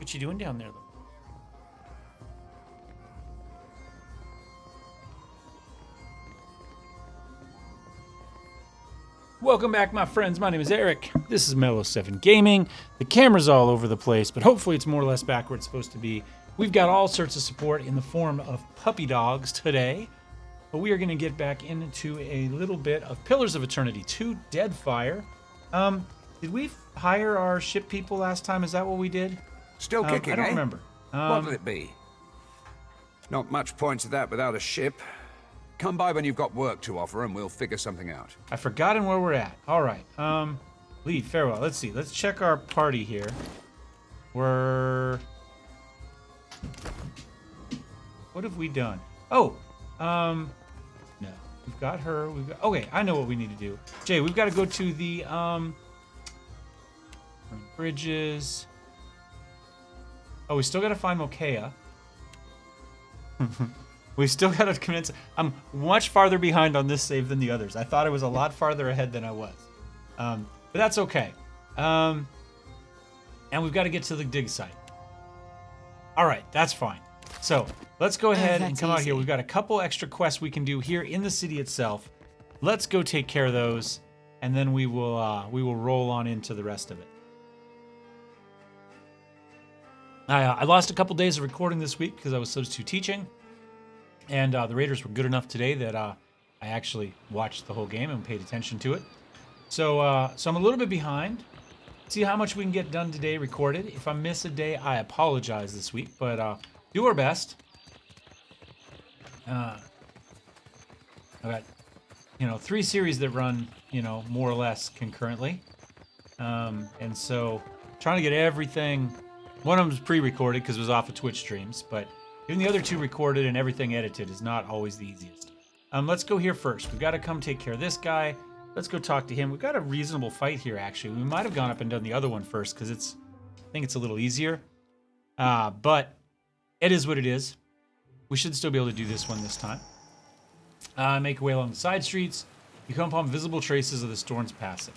What you doing down there, though? Welcome back, my friends. My name is Eric. This is Mellow7 Gaming. The camera's all over the place, but hopefully it's more or less back where it's supposed to be. We've got all sorts of support in the form of puppy dogs today, but we are going to get back into a little bit of Pillars of Eternity 2 Deadfire. Did we hire our ship people last time? Is that what we did? Still kicking, I don't eh? remember. What'll it be? Not much point to that without a ship. Come by when you've got work to offer and we'll figure something out. I've forgotten where we're at. All right. Leave, farewell. Let's see. Let's check our party here. What have we done? Oh, no. We've got her. Okay, I know what we need to do. Jay, we've got to go to the, bridges. Oh, we still got to find Mokea. We still got to convince. I'm much farther behind on this save than the others. I thought I was a lot farther ahead than I was. But that's okay. And we've got to get to the dig site. All right, that's fine. So let's go ahead and come out here. We've got a couple extra quests we can do here in the city itself. Let's go take care of those, and then we will roll on into the rest of it. I lost a couple days of recording this week because I was supposed to teaching. And the Raiders were good enough today that I actually watched the whole game and paid attention to it. So I'm a little bit behind. See how much we can get done today recorded. If I miss a day, I apologize this week, but do our best. I've got, 3 series that run, more or less concurrently. And so trying to get everything. One of them was pre-recorded because it was off of Twitch streams, but even the other 2 recorded and everything edited is not always the easiest. Let's go here first. We've got to come take care of this guy. Let's go talk to him. We've got a reasonable fight here, actually. We might have gone up and done the other one first because I think it's a little easier. But it is what it is. We should still be able to do this one this time. Make your way along the side streets. You come upon visible traces of the storm's passing.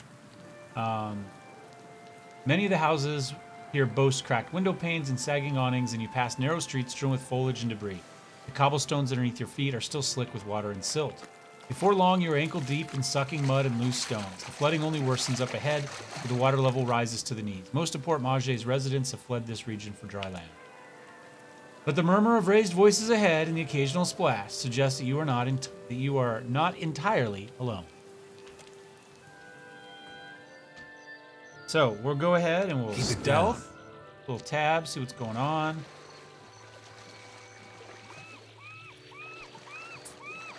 Many of the houses here boast cracked window panes and sagging awnings, and you pass narrow streets strewn with foliage and debris. The cobblestones underneath your feet are still slick with water and silt. Before long, you are ankle deep in sucking mud and loose stones. The flooding only worsens up ahead, where the water level rises to the knees. Most of Port Mage's residents have fled this region for dry land. But the murmur of raised voices ahead and the occasional splash suggests that you are not entirely alone. So we'll go ahead and we'll stealth, little tab, see what's going on.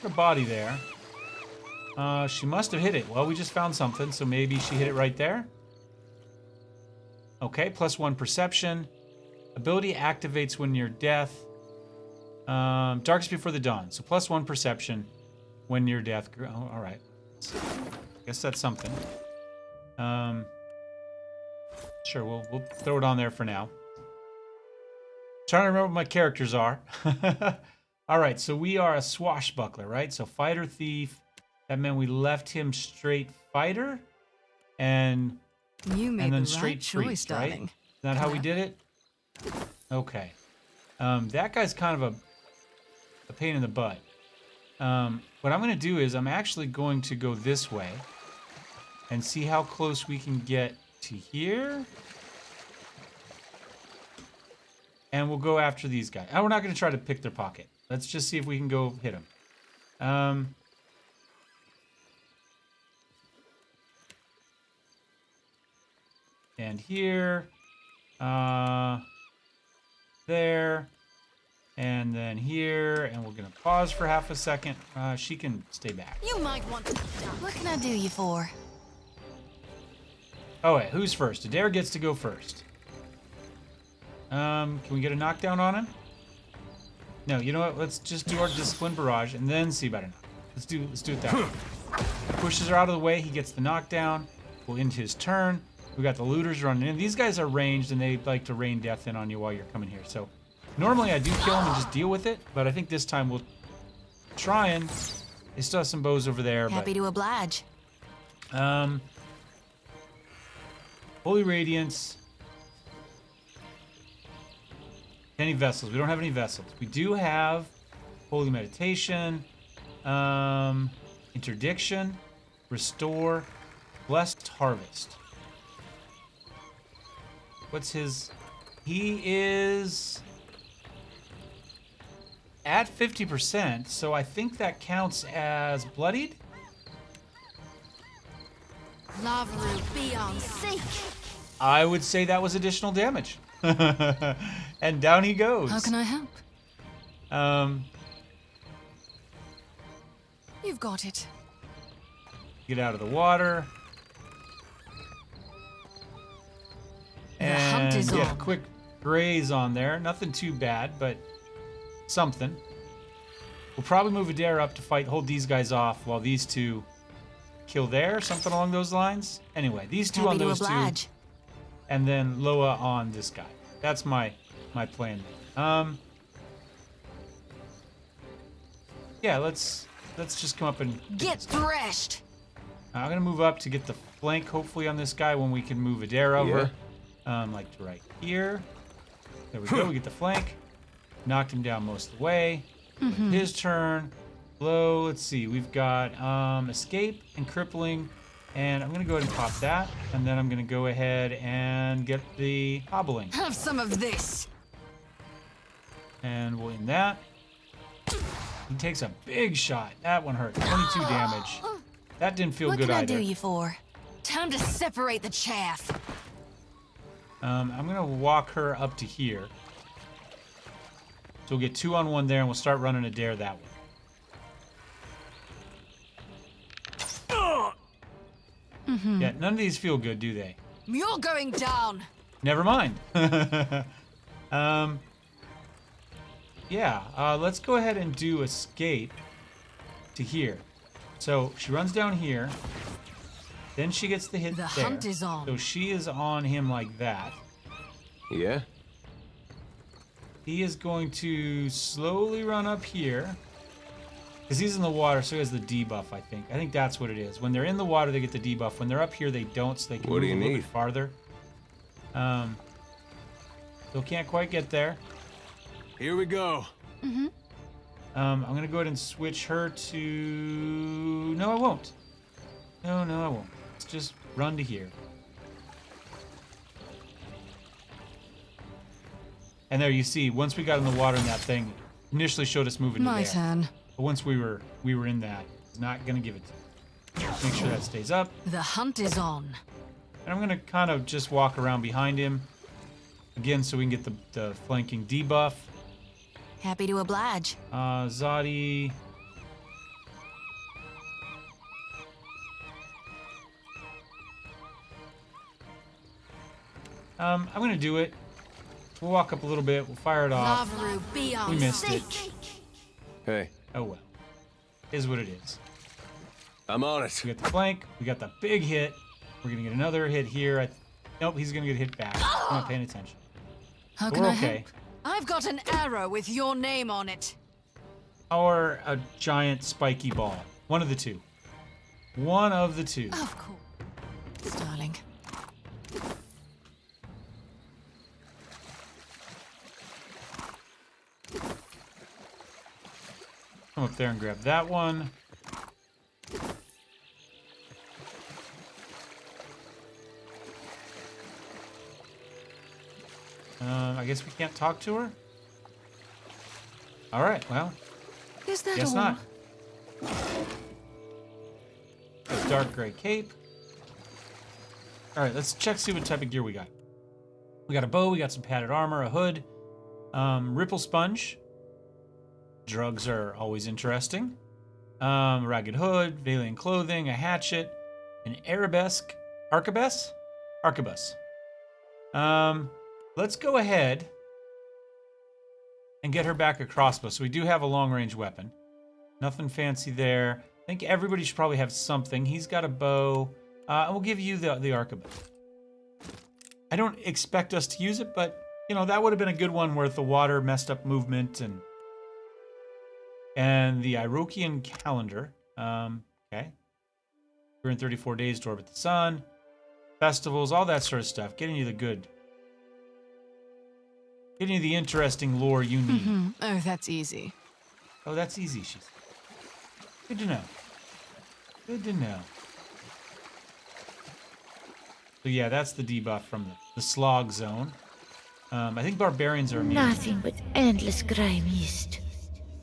Her body there. She must have hit it. Well, we just found something, so maybe she hit it right there. Okay, +1 perception. Ability activates when near death. Darkest before the dawn, so +1 perception when near death. Oh, all right. Guess that's something. Sure, we'll throw it on there for now. Trying to remember what my characters are. All right, so we are a swashbuckler, right? So fighter, thief. That meant we left him straight fighter, and then straight priest, right? Is that how we did it? Okay. That guy's kind of a pain in the butt. What I'm going to do is I'm actually going to go this way and see how close we can get to here. And we'll go after these guys. We're not going to try to pick their pocket. Let's just see if we can go hit them. And here. There. And then here. And we're going to pause for half a second. She can stay back. You might want to. What can I do you for? Oh, wait. Who's first? Adair gets to go first. Can we get a knockdown on him? No, you know what? Let's just do our discipline barrage and then see about it. Let's do it that way. Pushes her out of the way. He gets the knockdown. We'll end his turn. We got the looters running in. These guys are ranged and they like to rain death in on you while you're coming here. So normally I do kill them and just deal with it, but I think this time we'll try and. They still have some bows over there. Happy to oblige. Holy Radiance. Any vessels? We don't have any vessels. We do have holy meditation, interdiction, restore, blessed harvest. What's his? He is at 50%, so I think that counts as bloodied. Lavaru, be on seek. I would say that was additional damage. And down he goes. How can I help? You've got it. Get out of the water. The hunt is get a on. quick graze on there. Nothing too bad, but something. We'll probably move Adair up to hold these guys off while these two kill there, something along those lines. Anyway, these two Happy on to those two, oblige. and then Loa on this guy. That's my plan. Yeah, let's just come up and Get threshed. I'm gonna move up to get the flank, hopefully, on this guy when we can move Adair over. Like to right here. There we go. We get the flank. Knocked him down most of the way. His turn. Low. Let's see. We've got escape and crippling, and I'm gonna go ahead and pop that, and then I'm gonna go ahead and get the hobbling, Have some of this. and we'll end that. He takes a big shot. That one hurt. 22 damage. That didn't feel What good can I either. do you for? Time to separate the chaff. I'm gonna walk her up to here. So we'll get 2 on 1 there, and we'll start running a dare that way. Yeah, none of these feel good, do they? You're going down. Never mind. Yeah, let's go ahead and do escape to here. So she runs down here. Then she gets the hit The there. hunt is on. So she is on him like that. Yeah? He is going to slowly run up here. Because he's in the water, so he has the debuff, I think. I think that's what it is. When they're in the water, they get the debuff. When they're up here, they don't, so they can What do move a you little need? bit farther. Still can't quite get there. Here we go. I'm going to go ahead and switch her to... No, I won't. No, I won't. Let's just run to here. And there you see, once we got in the water in that thing, initially showed us moving to My there. turn. But once we were in that, it's not going to give it to you. Make sure that stays up. The hunt is on. And I'm going to kind of just walk around behind him. Again, so we can get the flanking debuff. Happy to oblige. Zadi. I'm going to do it. We'll walk up a little bit. We'll fire it off. Lavaru, be on We missed it. seek. Hey, Oh well. Is what it is. I'm on it. We got the flank. We got the big hit. We're going to get another hit here. Nope, he's going to get hit back. I'm not paying attention. How But can we're I okay. help? I've got an arrow with your name on it. Or a giant spiky ball. One of the two. One of the two. Of course. Darling. Come up there and grab that one. I guess we can't talk to her? Alright, well, Is that guess all? not. A dark gray cape. Alright, let's check, see what type of gear we got. We got a bow, we got some padded armor, a hood, ripple sponge. Drugs are always interesting. Ragged hood, Valiant clothing, a hatchet, an arabesque. Arquebus? Arquebus. Let's go ahead and get her back a crossbow. So we do have a long-range weapon. Nothing fancy there. I think everybody should probably have something. He's got a bow. And we'll give you the arquebus. I don't expect us to use it, but, you know, that would have been a good one where the water messed up movement and the Iroquoian calendar. Okay. 334 days to orbit the sun. Festivals, all that sort of stuff. Getting you the good Any of the interesting lore you need. Oh, that's easy. Oh, that's easy, she said. Good to know. Good to know. So yeah, that's the debuff from the slog zone. I think barbarians are immune. Nothing but endless grime east.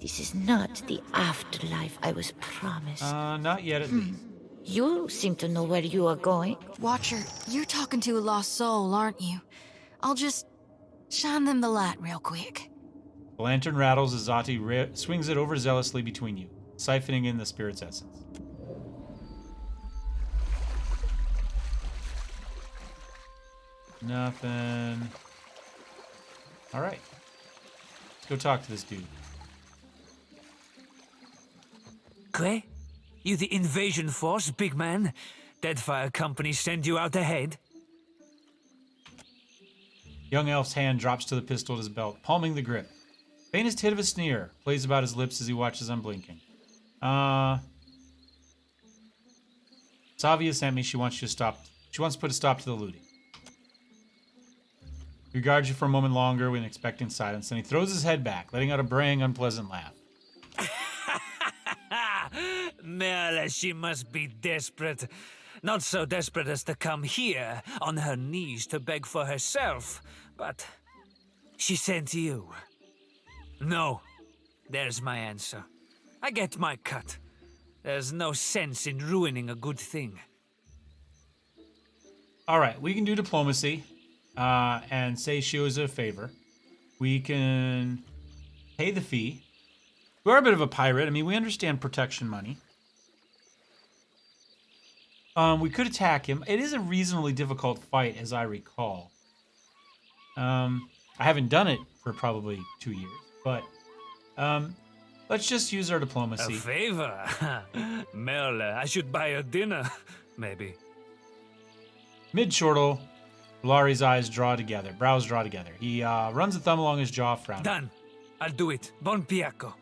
This is not the afterlife I was promised. Not yet at least. You seem to know where you are going. Watcher, you're talking to a lost soul, aren't you? I'll just shine them the light real quick. The lantern rattles as Zati swings it overzealously between you, siphoning in the spirit's essence. Nothing. All right. Let's go talk to this dude. Clay? You the invasion force, big man? Deadfire company send you out ahead? Young elf's hand drops to the pistol at his belt, palming the grip. Faintest hit of a sneer plays about his lips as he watches unblinking. Savia sent me. She wants you to stop. She wants to put a stop to the looting. He regards you for a moment longer with an expectant silence, then he throws his head back, letting out a braying, unpleasant laugh. Merle, she must be desperate. Not so desperate as to come here on her knees to beg for herself, but she sent you. No, there's my answer. I get my cut. There's no sense in ruining a good thing. All right, we can do diplomacy and say she owes a favor. We can pay the fee. We are a bit of a pirate. I mean, we understand protection money. We could attack him. It is a reasonably difficult fight, as I recall. I haven't done it for probably 2 years, but let's just use our diplomacy. A favor? Merle, I should buy her dinner, maybe. Mid-chortle, Lari's brows draw together. He runs a thumb along his jaw, frowning. Done. I'll do it. Bon Piaco.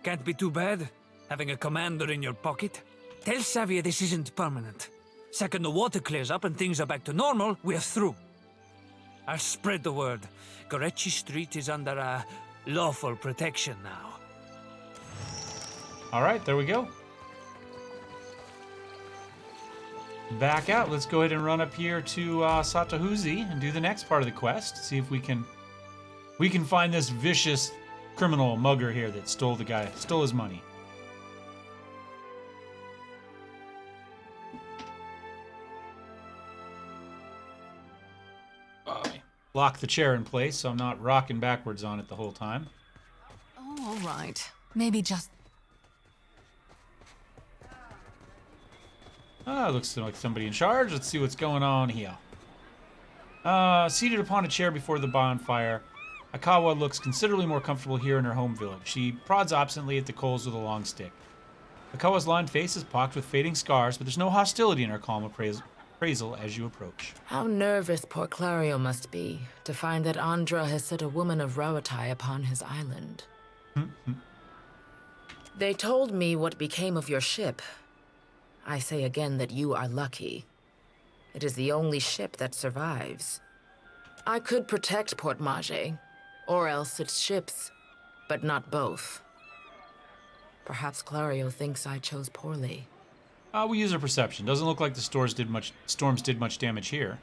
Can't be too bad, having a commander in your pocket. Tell Savia this isn't permanent. Second the water clears up and things are back to normal, we're through. I'll spread the word. Gorechi Street is under lawful protection now. All right, there we go. Back out. Let's go ahead and run up here to Satahuzi and do the next part of the quest. See if we can find this vicious criminal mugger here that stole his money. Lock the chair in place so I'm not rocking backwards on it the whole time. Oh, all right. Maybe just... Looks like somebody in charge. Let's see what's going on here. Seated upon a chair before the bonfire, Akawa looks considerably more comfortable here in her home village. She prods absently at the coals with a long stick. Akawa's lined face is pocked with fading scars, but there's no hostility in her calm appraisal as you approach. How nervous poor Clario must be to find that Andra has set a woman of Rawatai upon his island. They told me what became of your ship. I say again that you are lucky. It is the only ship that survives. I could protect Port Mage, or else its ships, but not both. Perhaps Clario thinks I chose poorly. We use our perception. Doesn't look like the storms did much damage here.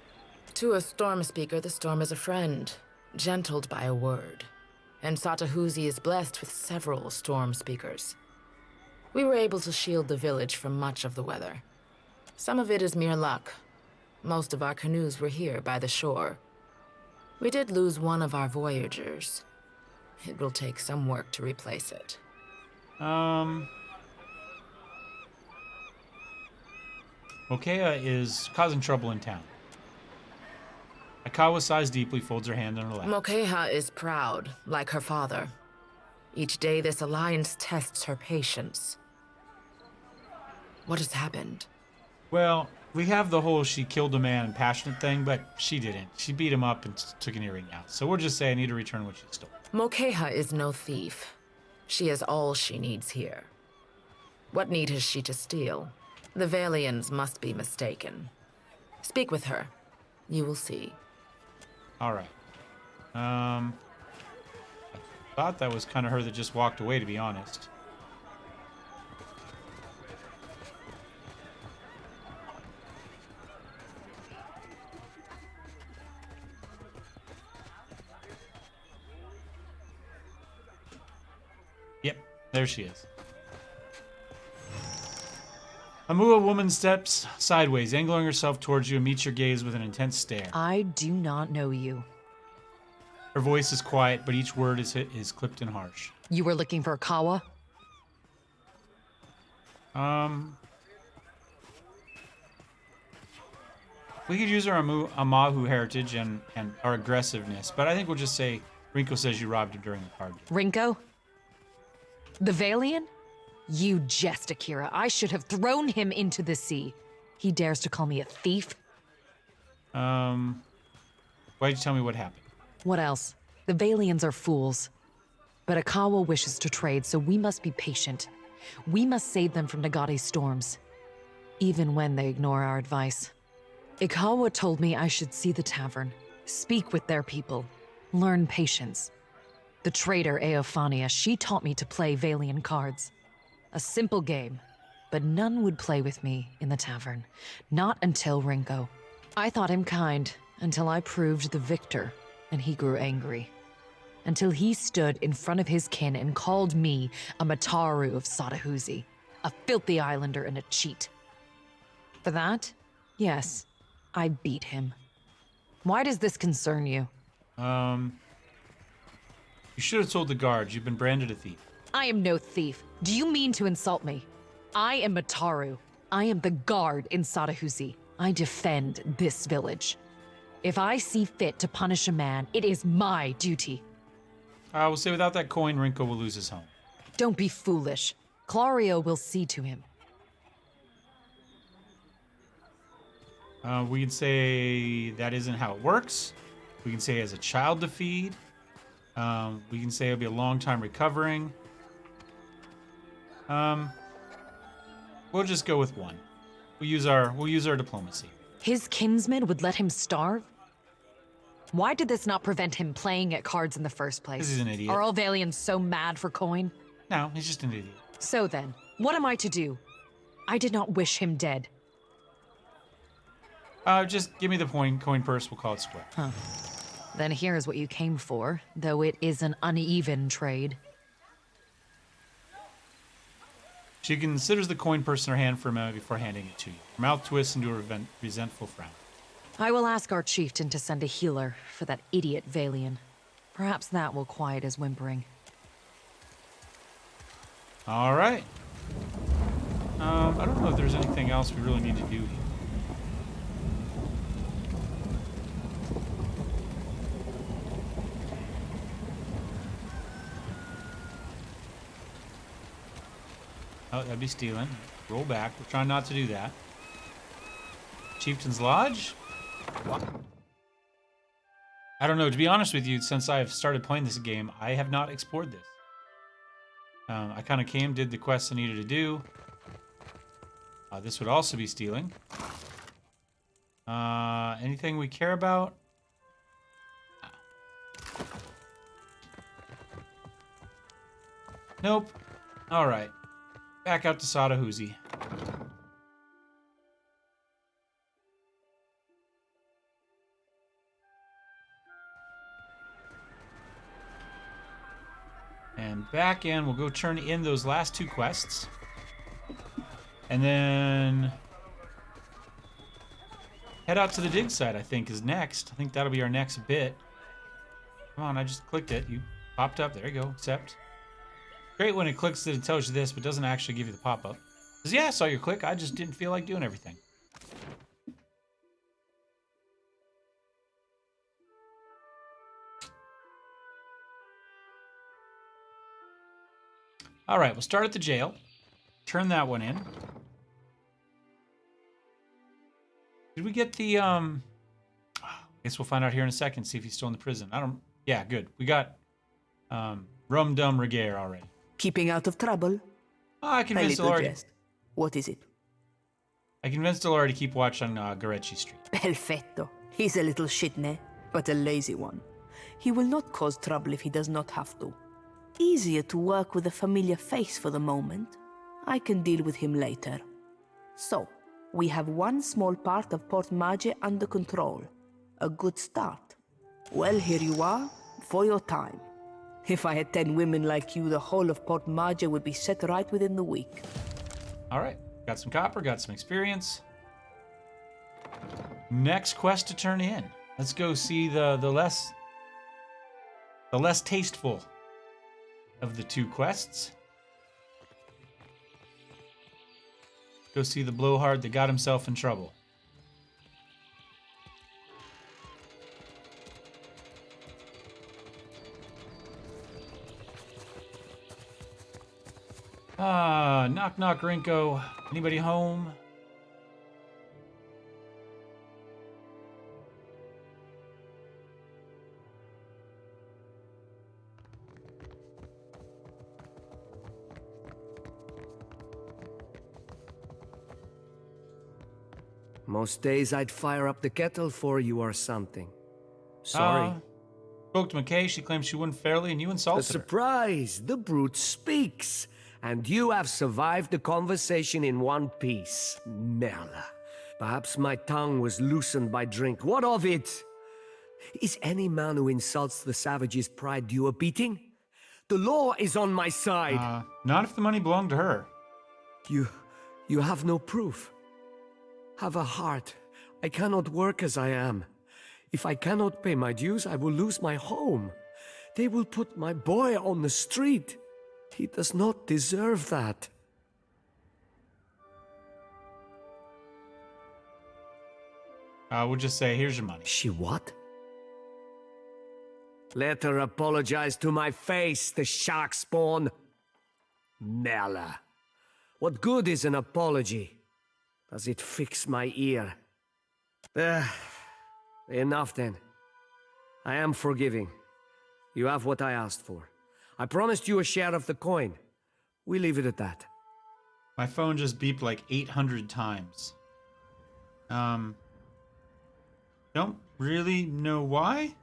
To a storm speaker, the storm is a friend, gentled by a word. And Satahuzi is blessed with several storm speakers. We were able to shield the village from much of the weather. Some of it is mere luck. Most of our canoes were here by the shore. We did lose one of our voyagers. It will take some work to replace it. Mokea is causing trouble in town. Akawa sighs deeply, folds her hand on her lap. Mokeha is proud, like her father. Each day this alliance tests her patience. What has happened? Well, we have the whole she killed a man and passionate thing, but she didn't. She beat him up and took an earring out. So we'll just say I need to return what she stole. Mokeha is no thief. She has all she needs here. What need has she to steal? The Valians must be mistaken. Speak with her. You will see. All right. thought that was kind of her that just walked away, to be honest. Yep, there she is. A Mua woman steps sideways, angling herself towards you and meets your gaze with an intense stare. I do not know you. Her voice is quiet, but each word is clipped and harsh. You were looking for Kawa? We could use our Amahu heritage and our aggressiveness, but I think we'll just say Rinko says you robbed her during the card game. Rinko? The Valian? You jest, Akira. I should have thrown him into the sea. He dares to call me a thief? Why'd you tell me what happened? What else? The Valians are fools. But Akawa wishes to trade, so we must be patient. We must save them from Nagate's storms, even when they ignore our advice. Ikawa told me I should see the tavern, speak with their people, learn patience. The trader Eophania, she taught me to play Valian cards. A simple game, but none would play with me in the tavern. Not until Rinko. I thought him kind until I proved the victor, and he grew angry. Until he stood in front of his kin and called me a Mataru of Satahuzi, a filthy islander and a cheat. For that, yes, I beat him. Why does this concern you? You should have told the guards. You've been branded a thief. I am no thief. Do you mean to insult me? I am Mataru. I am the guard in Satahuzi. I defend this village. If I see fit to punish a man, it is my duty. I will say without that coin, Rinko will lose his home. Don't be foolish. Clario will see to him. We can say that isn't how it works. We can say he has a child to feed. We can say it'll be a long time recovering. We'll just go with one. We'll use our diplomacy. His kinsmen would let him starve? Why did this not prevent him playing at cards in the first place? 'Cause he's an idiot. Are all Valians so mad for coin? No, he's just an idiot. So then, what am I to do? I did not wish him dead. Just give me the coin purse. We'll call it square. Then here's what you came for, though it is an uneven trade. She considers the coin purse in her hand for a moment before handing it to you. Her mouth twists into a resentful frown. I will ask our chieftain to send a healer for that idiot Valian. Perhaps that will quiet his whimpering. All right. I don't know if there's anything else we really need to do here. Oh, that'd be stealing. Roll back. We're trying not to do that. Chieftain's Lodge? What? I don't know. To be honest with you, since I've started playing this game, I have not explored this. I kind of came, did the quests I needed to do. This would also be stealing. Anything we care about? Nope. All right. Back out to Satahuzi. And back in, we'll go turn in those last two quests. And then head out to the dig site, I think, is next. I think that'll be our next bit. Come on, I just clicked it. You popped up. There you go. Accept. Great when it clicks that it tells you this, but doesn't actually give you the pop-up. Because, yeah, I saw your click. I just didn't feel like doing everything. All right, we'll start at the jail. Turn that one in. Did we get the, I guess we'll find out here in a second, see if he's still in the prison. Yeah, good. We got, Rum Dum Regair already. Keeping out of trouble? I My convinced little Delari. jest. What is it? I convinced Delari to keep watch on Garechi Street. Perfetto. He's a little shitne, but a lazy one. He will not cause trouble if he does not have to. easier to work with a familiar face for the moment. I can deal with him later. So, we have one small part of Port Mage under control. A good start. Well, here you are, for your time. If I had 10 women like you, the whole of Port Mage would be set right within the week. All right, got some copper, got some experience. Next quest to turn in. Let's go see the less tasteful of the two quests. Go see the blowhard that got himself in trouble. Knock knock Rinko. Anybody home? Most days I'd fire up the kettle for you or something. Sorry. Spoke to McKay. She claims she won fairly and you A insulted her. surprise! The brute speaks! And you have survived the conversation in one piece. Merla. Perhaps my tongue was loosened by drink. What of it? Is any man who insults the savage's pride due a beating? The law is on my side. Not if the money belonged to her. You have no proof. Have a heart. I cannot work as I am. If I cannot pay my dues, I will lose my home. They will put my boy on the street. He does not deserve that. We'll just say, here's your money. She what? Let her apologize to my face, the shark spawn. Merla. What good is an apology? Does it fix my ear? Enough then. I am forgiving. You have what I asked for. I promised you a share of the coin. We leave it at that. My phone just beeped like 800 times. Don't really know why.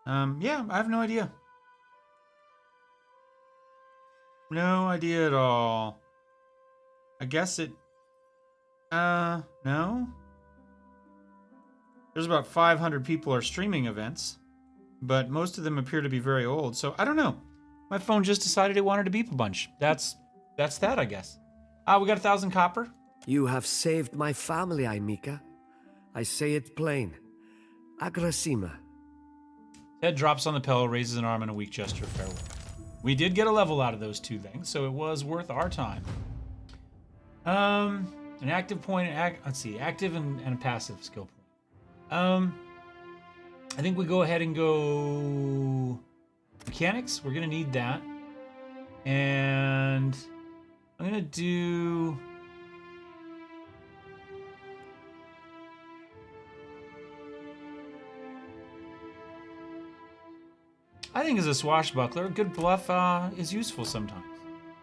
Yeah, I have no idea. No idea at all. I guess it... no? There's about 500 people are streaming events, but most of them appear to be very old, so I don't know. My phone just decided it wanted to beep a bunch. That's that, I guess. We got 1,000 copper. You have saved my family, Aimika. I say it plain. Agrasima. Ted drops on the pillow, raises an arm in a weak gesture of farewell. We did get a level out of those two things, so it was worth our time. An active point, let's see, active and a passive skill point. I think we go ahead and go mechanics. We're gonna need that. And I'm gonna do... I think as a swashbuckler, a good bluff is useful sometimes.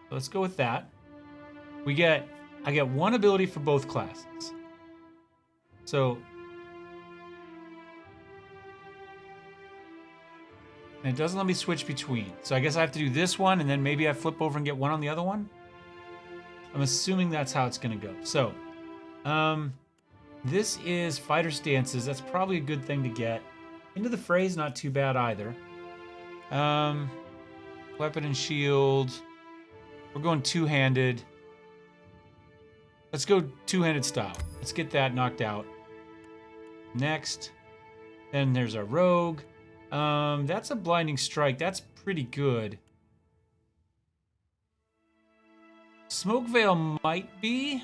So let's go with that. I get one ability for both classes. So, and it doesn't let me switch between. So I guess I have to do this one, and then maybe I flip over and get one on the other one. I'm assuming that's how it's gonna go. So, this is fighter stances. That's probably a good thing to get. Into the Fray's not too bad either. Weapon and shield. We're going two-handed. Let's go two-handed style. Let's get that knocked out. Next. Then there's our rogue. That's a blinding strike. That's pretty good. Smoke veil might be.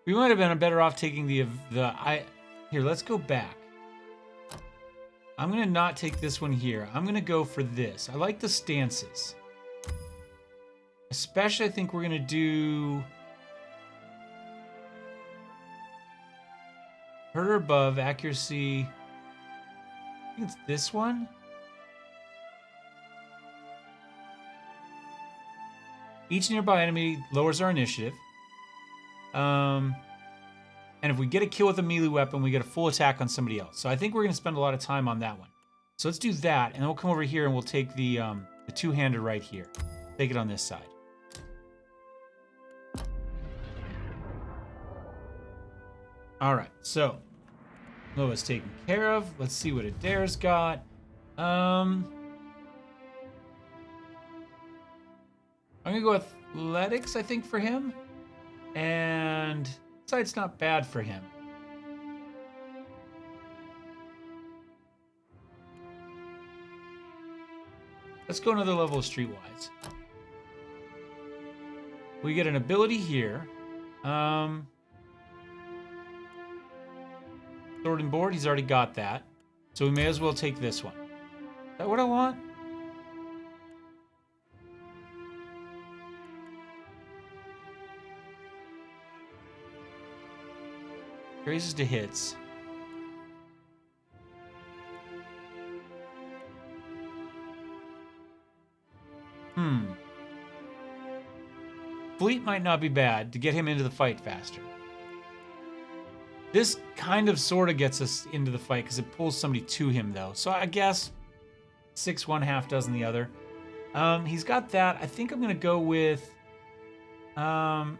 We might have been better off taking here, let's go back. I'm gonna not take this one here. I'm gonna go for this. I like the stances. Especially I think we're gonna do hurt or above, accuracy. I think it's this one. Each nearby enemy lowers our initiative. And if we get a kill with a melee weapon, we get a full attack on somebody else. So I think we're going to spend a lot of time on that one. So let's do that, and then we'll come over here and we'll take the two-hander right here. Take it on this side. All right, so Noah's taken care of. Let's see what Adair's got. I'm gonna go athletics, I think, for him, and sight's not bad for him. Let's go another level of Streetwise. We get an ability here. Sword and board, he's already got that. So we may as well take this one. Is that what I want? Raises to hits. Fleet might not be bad to get him into the fight faster. This kind of sort of gets us into the fight because it pulls somebody to him, though. So I guess 6 one, half dozen the other. He's got that. I think I'm going to go with... No,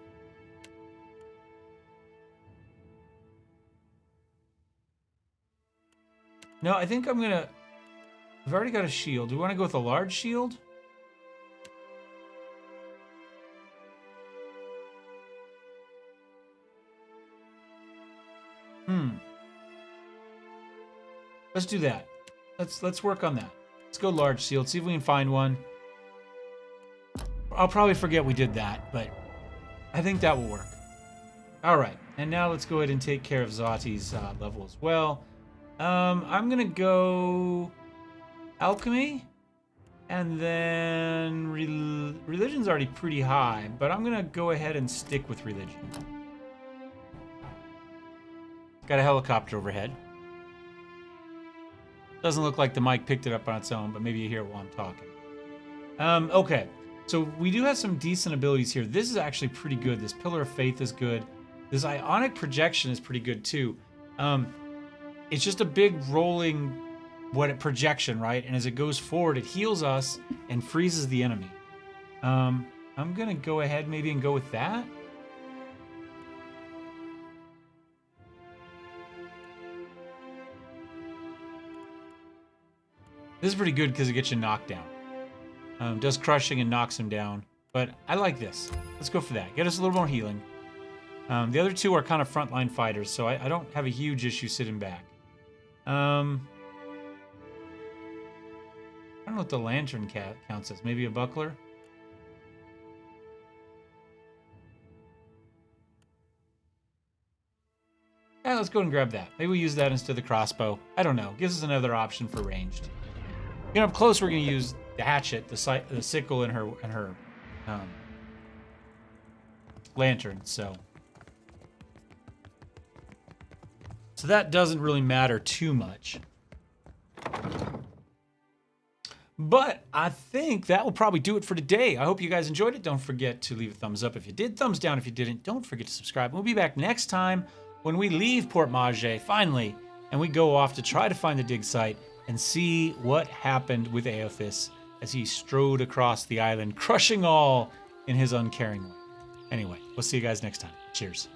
I think I'm going to... I've already got a shield. Do we want to go with a large shield? Let's do that. Let's work on that. Let's go large shield. See if we can find one. I'll probably forget we did that, but I think that will work. All right, and now let's go ahead and take care of Zati's level as well. I'm gonna go alchemy, and then religion's already pretty high, but I'm gonna go ahead and stick with religion. Got a helicopter overhead. Doesn't look like the mic picked it up on its own, but maybe you hear it while I'm talking. Okay, so we do have some decent abilities here. This is actually pretty good. This Pillar of Faith is good. This Ionic Projection is pretty good too. It's just a big rolling projection, right? And as it goes forward, it heals us and freezes the enemy. I'm gonna go ahead maybe and go with that. This is pretty good because it gets you knocked down. Does crushing and knocks him down. But I like this. Let's go for that. Get us a little more healing. The other two are kind of frontline fighters, so I don't have a huge issue sitting back. I don't know what the lantern counts as. Maybe a buckler? Yeah, let's go and grab that. Maybe we use that instead of the crossbow. I don't know. Gives us another option for ranged. Get up close, we're going to use the hatchet, the sickle, and her lantern. So that doesn't really matter too much. But I think that will probably do it for today. I hope you guys enjoyed it. Don't forget to leave a thumbs up if you did. Thumbs down if you didn't. Don't forget to subscribe. We'll be back next time when we leave Port Mage, finally, and we go off to try to find the dig site and see what happened with Aothis as he strode across the island, crushing all in his uncaring way. Anyway, we'll see you guys next time. Cheers.